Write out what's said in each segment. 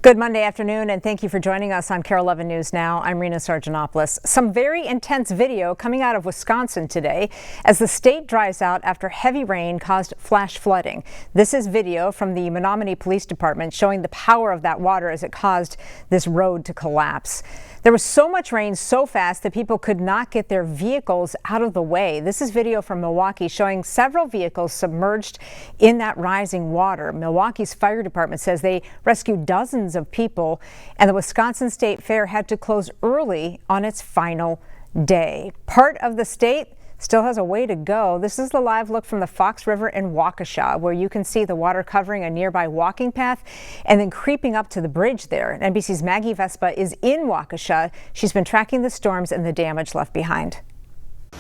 Good Monday afternoon, and thank you for joining us on KARE 11 News Now. I'm Rena Sargentopoulos. Some very intense video coming out of Wisconsin today as the state dries out after heavy rain caused flash flooding. This is video from the Menominee Police Department showing the power of that water as it caused this road to collapse. There was so much rain so fast that people could not get their vehicles out of the way. This is video from Milwaukee showing several vehicles submerged in that rising water. Milwaukee's fire department says they rescued dozens of people, and the Wisconsin State Fair had to close early on its final day. Part of the state still has a way to go. This is the live look from the Fox River in Waukesha, where you can see the water covering a nearby walking path and then creeping up to the bridge there. NBC's Maggie Vespa is in Waukesha. She's been tracking the storms and the damage left behind.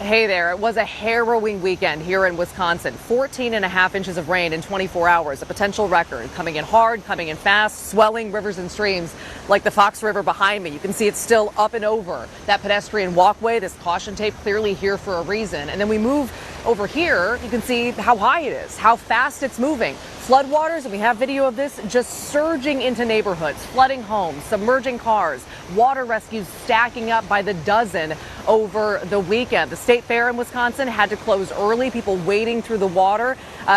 Hey there, it was a harrowing weekend here in Wisconsin. 14.5 inches of rain in 24 hours, a potential record. Coming in hard, coming in fast, swelling rivers and streams like the Fox River behind me. You can see it's still up and over that pedestrian walkway. This caution tape clearly here for a reason. And then we move over here, you can see how high it is, how fast it's moving. Floodwaters, and we have video of this, just surging into neighborhoods, flooding homes, submerging cars, water rescues stacking up by the dozen over the weekend. The State Fair in Wisconsin had to close early, people wading through the water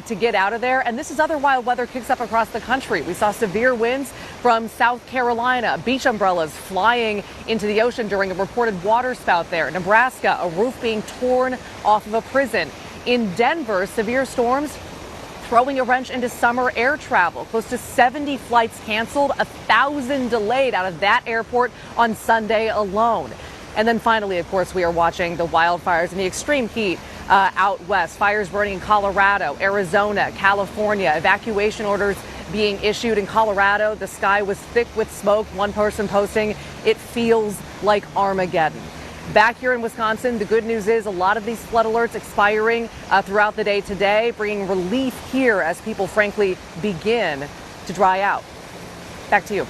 to get out of there. And this is other wild weather kicks up across the country. We saw severe winds from South Carolina, beach umbrellas flying into the ocean during a reported water spout there. Nebraska, a roof being torn off of a prison. In Denver, severe storms throwing a wrench into summer air travel. Close to 70 flights canceled, 1,000 delayed out of that airport on Sunday alone. And then finally, of course, we are watching the wildfires and the extreme heat out west. Fires burning in Colorado, Arizona, California. Evacuation orders being issued in Colorado. The sky was thick with smoke. One person posting, "It feels like Armageddon." Back here in Wisconsin, the good news is a lot of these flood alerts expiring throughout the day today, bringing relief here as people frankly begin to dry out. Back to you.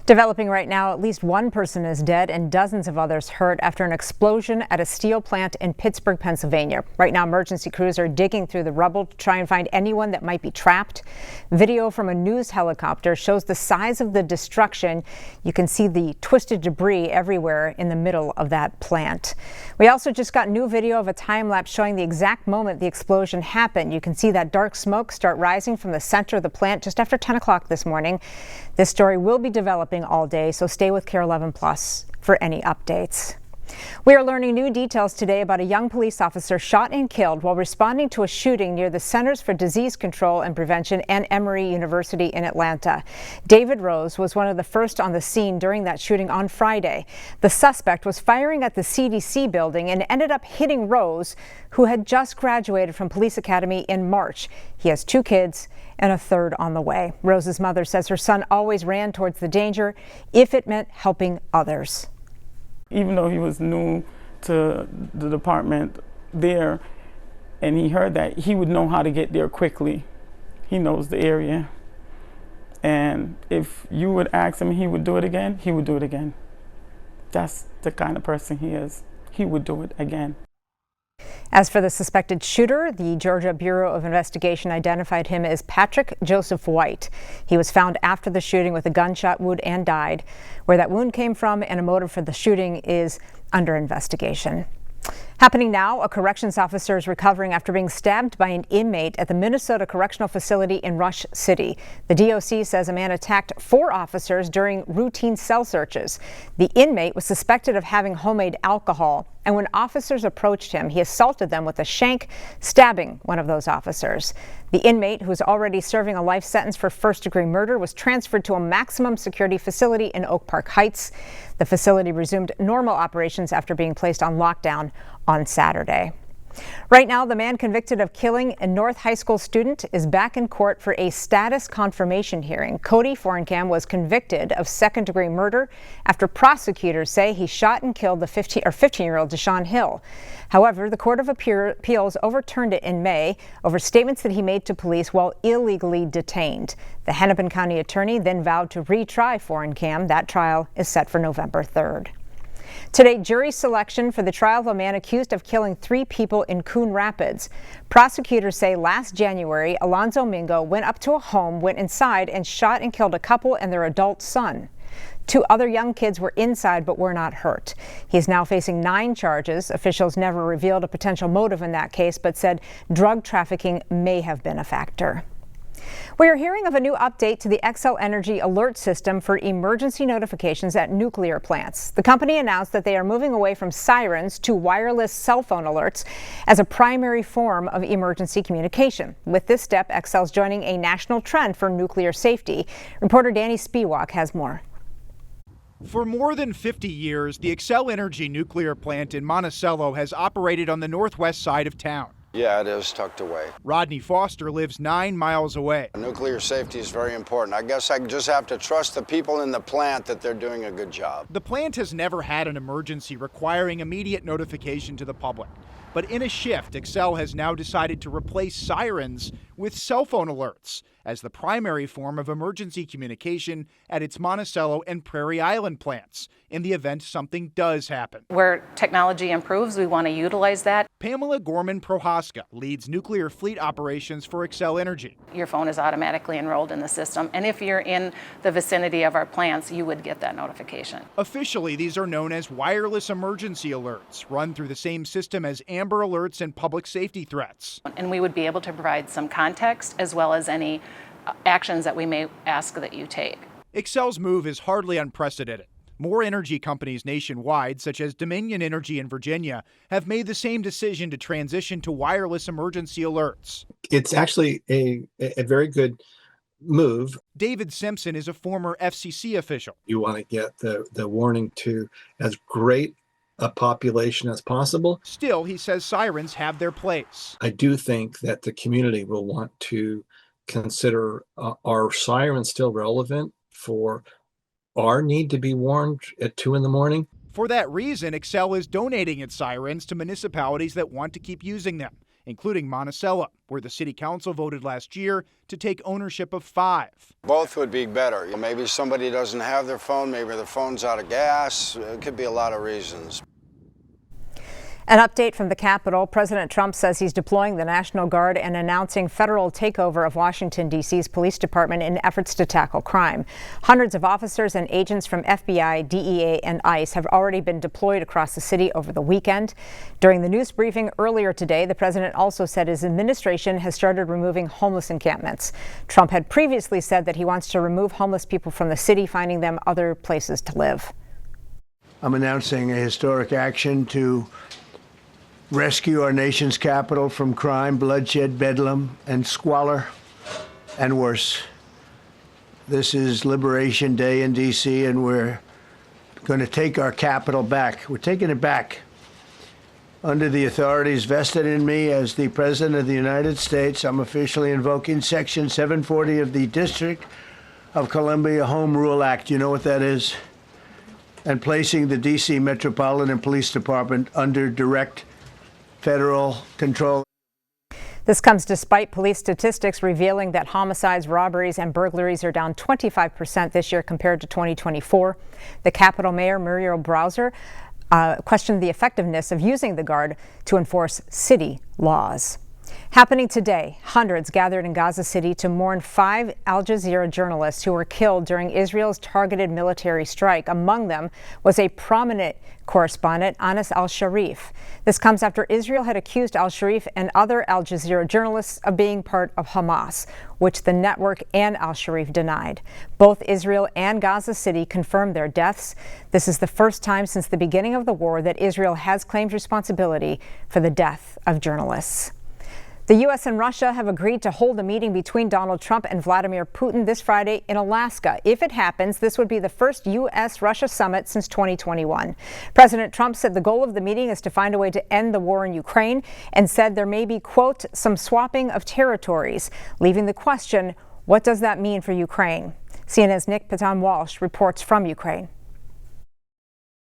Developing right now, at least one person is dead and dozens of others hurt after an explosion at a steel plant in Pittsburgh, Pennsylvania. Right now, emergency crews are digging through the rubble to try and find anyone that might be trapped. Video from a news helicopter shows the size of the destruction. You can see the twisted debris everywhere in the middle of that plant. We also just got new video of a time lapse showing the exact moment the explosion happened. You can see that dark smoke start rising from the center of the plant just after 10 o'clock this morning. This story will be developing all day, so stay with KARE 11 Plus for any updates. We are learning new details today about a young police officer shot and killed while responding to a shooting near the Centers for Disease Control and Prevention and Emory University in Atlanta. David Rose was one of the first on the scene during that shooting on Friday. The suspect was firing at the CDC building and ended up hitting Rose, who had just graduated from Police Academy in March. He has 2 kids and a third on the way. Rose's mother says her son always ran towards the danger if it meant helping others. Even though he was new to the department there and he heard that, he would know how to get there quickly. He knows the area. And if you would ask him, he would do it again, he would do it again. That's the kind of person he is. He would do it again. As for the suspected shooter, the Georgia Bureau of Investigation identified him as Patrick Joseph White. He was found after the shooting with a gunshot wound and died. Where that wound came from and a motive for the shooting is under investigation. Happening now, a corrections officer is recovering after being stabbed by an inmate at the Minnesota Correctional Facility in Rush City. The DOC says a man attacked 4 officers during routine cell searches. The inmate was suspected of having homemade alcohol, and when officers approached him, he assaulted them with a shank, stabbing one of those officers. The inmate, who is already serving a life sentence for first-degree murder, was transferred to a maximum security facility in Oak Park Heights. The facility resumed normal operations after being placed on lockdown on Saturday. Right now, the man convicted of killing a North High School student is back in court for a status confirmation hearing. Cody Forencam was convicted of second-degree murder after prosecutors say he shot and killed the 15-year-old Deshaun Hill. However, the Court of Appeals overturned it in May over statements that he made to police while illegally detained. The Hennepin County attorney then vowed to retry Forencam. That trial is set for November 3rd. Today, jury selection for the trial of a man accused of killing 3 people in Coon Rapids. Prosecutors say last January, Alonzo Mingo went up to a home, went inside, and shot and killed a couple and their adult son. 2 other young kids were inside but were not hurt. He is now facing 9 charges. Officials never revealed a potential motive in that case, but said drug trafficking may have been a factor. We are hearing of a new update to the Xcel Energy alert system for emergency notifications at nuclear plants. The company announced that they are moving away from sirens to wireless cell phone alerts as a primary form of emergency communication. With this step, Xcel is joining a national trend for nuclear safety. Reporter Danny Spiewak has more. For more than 50 years, the Xcel Energy nuclear plant in Monticello has operated on the northwest side of town. Yeah, it is tucked away. Rodney Foster lives 9 miles away. Nuclear safety is very important. I guess I just have to trust the people in the plant that they're doing a good job. The plant has never had an emergency requiring immediate notification to the public. But in a shift, Xcel has now decided to replace sirens with cell phone alerts as the primary form of emergency communication at its Monticello and Prairie Island plants in the event something does happen. Where technology improves, we want to utilize that. Pamela Gorman-Prohaska leads nuclear fleet operations for Xcel Energy. Your phone is automatically enrolled in the system, and if you're in the vicinity of our plants, you would get that notification. Officially, these are known as wireless emergency alerts, run through the same system as Amber Alerts and public safety threats. And we would be able to provide some context as well as any actions that we may ask that you take. Xcel's move is hardly unprecedented. More energy companies nationwide, such as Dominion Energy in Virginia, have made the same decision to transition to wireless emergency alerts. It's actually a very good move. David Simpson is a former FCC official. You want to get the warning to as great a population as possible. Still, he says sirens have their place. I do think that the community will want to consider, are sirens still relevant for our need to be warned at 2 in the morning? For that reason, Xcel is donating its sirens to municipalities that want to keep using them, including Monticello, where the city council voted last year to take ownership of 5. Both would be better. Maybe somebody doesn't have their phone, maybe their phone's out of gas. It could be a lot of reasons. An update from the Capitol. President Trump says he's deploying the National Guard and announcing federal takeover of Washington, D.C.'s police department in efforts to tackle crime. Hundreds of officers and agents from FBI, DEA, and ICE have already been deployed across the city over the weekend. During the news briefing earlier today, the president also said his administration has started removing homeless encampments. Trump had previously said that he wants to remove homeless people from the city, finding them other places to live. I'm announcing a historic action to rescue our nation's capital from crime, bloodshed, bedlam, and squalor, and worse. This is Liberation Day in D.C., and we're going to take our capital back. We're taking it back. Under the authorities vested in me as the President of the United States, I'm officially invoking Section 740 of the District of Columbia Home Rule Act. You know what that is? And placing the D.C. Metropolitan Police Department under direct federal control. This comes despite police statistics revealing that homicides, robberies, and burglaries are down 25% this year compared to 2024. The Capitol Mayor Muriel Bowser questioned the effectiveness of using the Guard to enforce city laws. Happening today, hundreds gathered in Gaza City to mourn 5 Al Jazeera journalists who were killed during Israel's targeted military strike. Among them was a prominent correspondent, Anas al-Sharif. This comes after Israel had accused al-Sharif and other Al Jazeera journalists of being part of Hamas, which the network and al-Sharif denied. Both Israel and Gaza City confirmed their deaths. This is the first time since the beginning of the war that Israel has claimed responsibility for the death of journalists. The U.S. and Russia have agreed to hold a meeting between Donald Trump and Vladimir Putin this Friday in Alaska. If it happens, this would be the first U.S.-Russia summit since 2021. President Trump said the goal of the meeting is to find a way to end the war in Ukraine and said there may be, quote, some swapping of territories, leaving the question, what does that mean for Ukraine? CNN's Nick Paton-Walsh reports from Ukraine.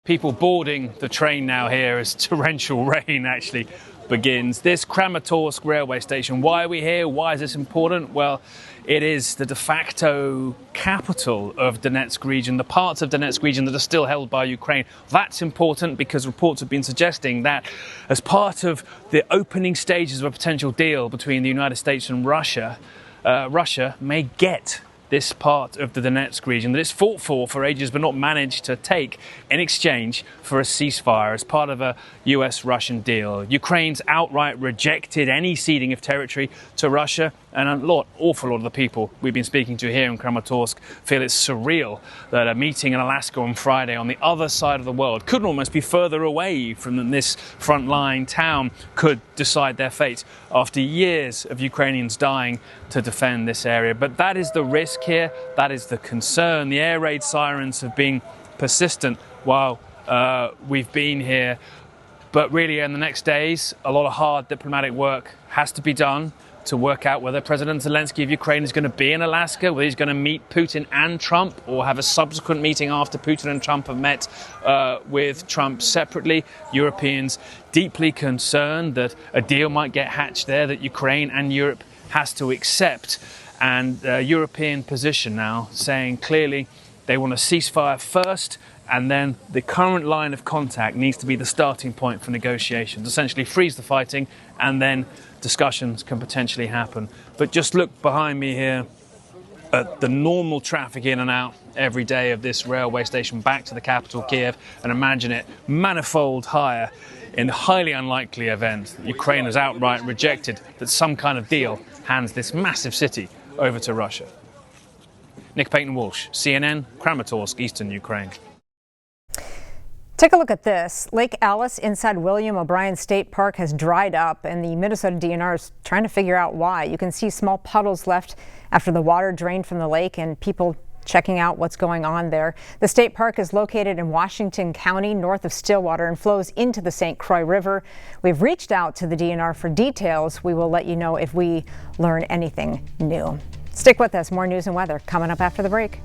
people boarding the train now here as torrential rain actually begins. This Kramatorsk railway station, why are we here? Why is this important? Well, it is the de facto capital of Donetsk region, the parts of Donetsk region that are still held by Ukraine. That's important because reports have been suggesting that as part of the opening stages of a potential deal between the United States and Russia, Russia may get this part of the Donetsk region that it's fought for ages but not managed to take in exchange for a ceasefire as part of a US-Russian deal. Ukraine's outright rejected any ceding of territory to Russia, and awful lot of the people we've been speaking to here in Kramatorsk feel it's surreal that a meeting in Alaska on Friday on the other side of the world couldn't almost be further away from this frontline town could decide their fate after years of Ukrainians dying to defend this area. But that is the risk here, that is the concern. The air raid sirens have been persistent while we've been here, but really in the next days a lot of hard diplomatic work has to be done to work out whether President Zelensky of Ukraine is going to be in Alaska, whether he's going to meet Putin and Trump or have a subsequent meeting after Putin and Trump have met with Trump separately. Europeans deeply concerned that a deal might get hatched there that Ukraine and Europe has to accept. And European position now saying clearly they want a ceasefire first, and then the current line of contact needs to be the starting point for negotiations. Essentially freeze the fighting and then discussions can potentially happen. But just look behind me here at the normal traffic in and out every day of this railway station back to the capital, Kiev, and imagine it manifold higher in the highly unlikely event that Ukraine has outright rejected that some kind of deal hands this massive city over to Russia. Nick Payton-Walsh, CNN, Kramatorsk, Eastern Ukraine. Take a look at this. Lake Alice inside William O'Brien State Park has dried up, and the Minnesota DNR is trying to figure out why. You can see small puddles left after the water drained from the lake and people checking out what's going on there. The state park is located in Washington County, north of Stillwater, and flows into the St. Croix River. We've reached out to the DNR for details. We will let you know if we learn anything new. Stick with us. More news and weather coming up after the break.